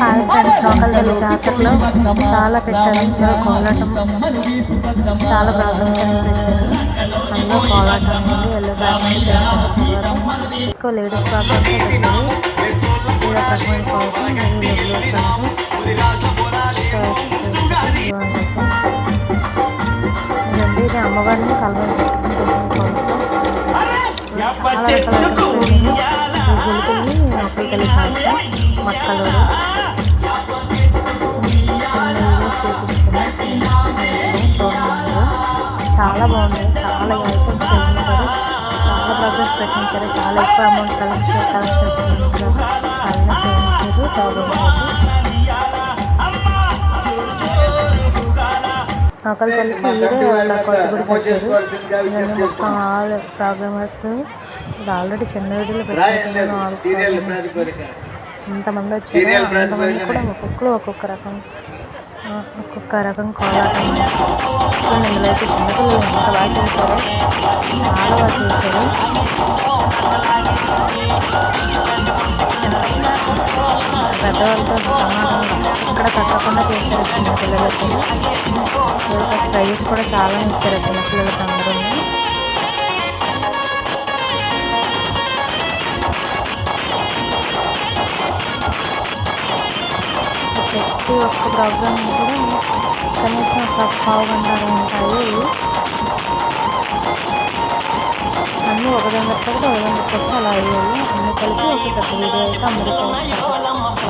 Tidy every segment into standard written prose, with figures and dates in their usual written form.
Hi friends, నూకలపల్లి జాతరలో చాలా పెట్టారు. ఇందులో కోలాటం చాలా ప్రాధాన్యత పెట్టారు. అందులో కోలాటం నుండి ఎల్లో బ్యాగ్స్ చేస్తారు. ఎక్కువ లేడీస్ ప్రాబ్లమ్స్ పెట్టారు. ఇది ఒక రకమైన కోలాటం. ఇదండి, ఇది అమ్మవారిని కలవని పెట్టుకుని చేసిన కోలాటం. చాలా రకాల గులికల్ని నూకలపల్లి జాతర మక్కలు చూడండి. చాలా బాగుంది. చాలా ఐటమ్స్ చేయించారు. చాలా ప్రోగ్రెస్ పెట్టించారు. చాలా ఎక్కువ అమౌంట్ కలెక్షన్ చాలా చేయించారు. చాలా నూకలపల్లికి ఈరే కొత్త గుడి కట్టారు. మొత్తం ఆల్ ప్రోగ్రామర్స్ ఇది ఆల్రెడీ చిన్న వీడియోలో పెట్టారు. ఇంతమంది వచ్చారు. అంతమంది కూడా ఒక్కొక్క రకం కోలాటం. ఇందులో అయితే చిన్నపిల్లలు ఎంత బాగా చేశారు. చాలా బాగా చేశారు. పెద్దవాళ్ళతో సమానం ఇక్కడ కట్టకుండా చేశారు. చిన్నపిల్లలకి ప్రైజ్ కూడా చాలా ఇచ్చారు చిన్నపిల్లలకి అందరూ. ప్రతి ఒక్క ప్రోగ్రామ్ కూడా కనీసం ఒక పావు గంట ఉంటాయి. అన్నీ ఒక గంట అలా అయ్యాయి. అన్ని కలిపి ఒక పెద్ద వీడియో అయితే అందరూ చూస్తారు.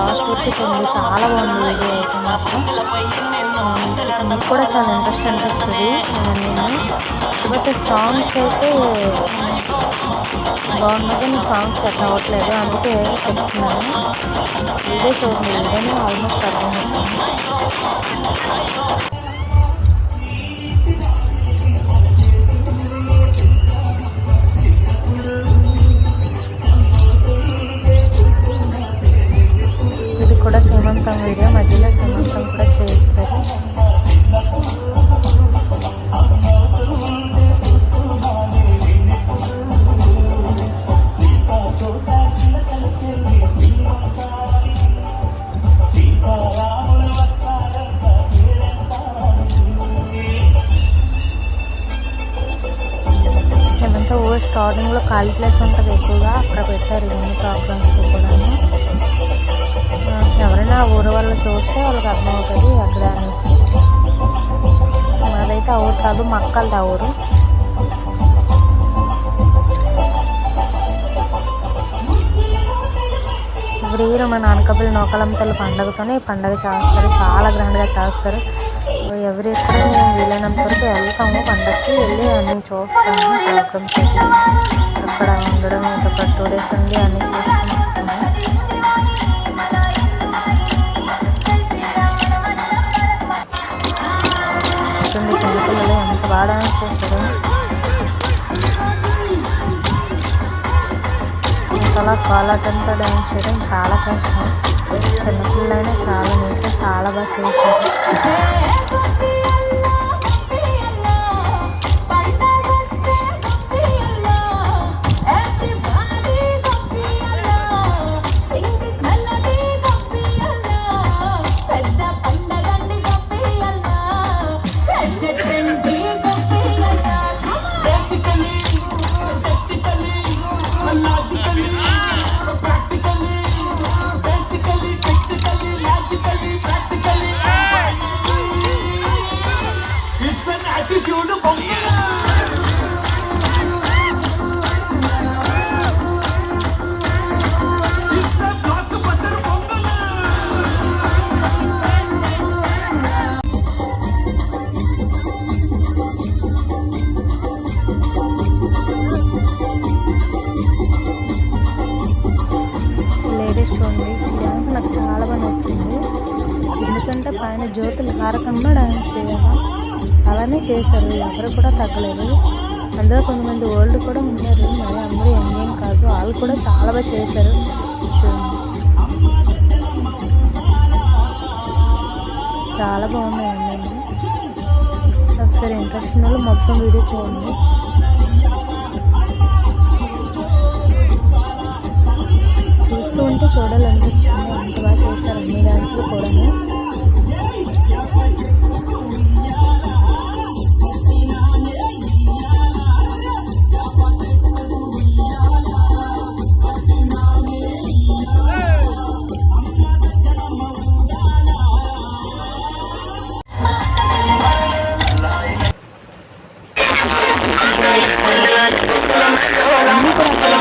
లాస్ట్ వరకు చూడండి, చాలా బాగుంది వీడియో అయితే మాత్రం. మీకు కూడా చాలా ఇంట్రెస్ట్ అనిపిస్తుంది. బట్ సాంగ్స్ అయితే బాగున్నాయి, కానీ సాంగ్స్ సెట్ అవ్వట్లేదు. అందుకే చెప్తున్నాను, వీడియో చూడండి. వీడియోని ఆల్మోస్ట్ అర్థమవుతుంది. ఇది కూడా సీమంతం వీడియో, మధ్యలో సీమంతం కూడా చేస్తారు. ఏమంతా ఊరు స్టార్టింగ్లో ఖాళీ ప్లేస్ ఉంటుంది ఎక్కువగా, అక్కడ పెట్టారు ఇవన్నీ ప్రోగ్రామ్స్ కూడా. ఎవరైనా ఊరు వాళ్ళు చూస్తే వాళ్ళకి అర్థమవుతుంది అక్కడ అనేసి. మాదైతే ఆ ఊరు కాదు, మక్కలది ఆ ఊరు. ఎవ్రీ ఇయర్ మన అనకాపల్లి నూకలపల్లి పండుగతోనే పండుగ చేస్తారు. చాలా గ్రాండ్గా చేస్తారు. ఎవ్రీ ఇయర్ కూడా మేము వీలైనంత వరకు వెళ్తాము. పండగకి వెళ్ళి అన్నీ చూస్తాము. ప్రోగ్రామ్స్ అక్కడ ఉండడం ఒక 2 days ఉండి అన్నీ చూసుకొని వస్తాము. చిన్నపిల్లలు ఎంత బాగా డాన్స్ చేస్తారు. చాలా కోలాటంతో డాన్స్ చేయడం చాలా కష్టం. చిన్నపిల్లలైనా చాలా నీట్గా చాలా బాగా చేశారు. చూడండి, డ్యాన్స్ నాకు చాలా బాగా నచ్చింది. ఎందుకంటే పైన జ్యోతులు హారకంగా డ్యాన్స్ చేయాలి, అలానే చేశారు. ఎవరు కూడా తగ్గలేదు. అందులో కొంతమంది ఓల్డ్ కూడా ఉన్నారు, మరి అందరూ యంగ్ కాదు. వాళ్ళు కూడా చాలా బాగా చేశారు. చూడండి, చాలా బాగున్నాయి అన్నీ. ఒకసారి ఇంట్రెస్ట్ ఉన్న వాళ్ళు మొత్తం వీడియో చూడండి. చూస్తూ ఉంటే చూడాలనిపిస్తుంది. అంత బాగా చేశారు అన్ని డాన్స్. డ్రెస్సులు కూడాను. అన్నీ కూడా అక్కడ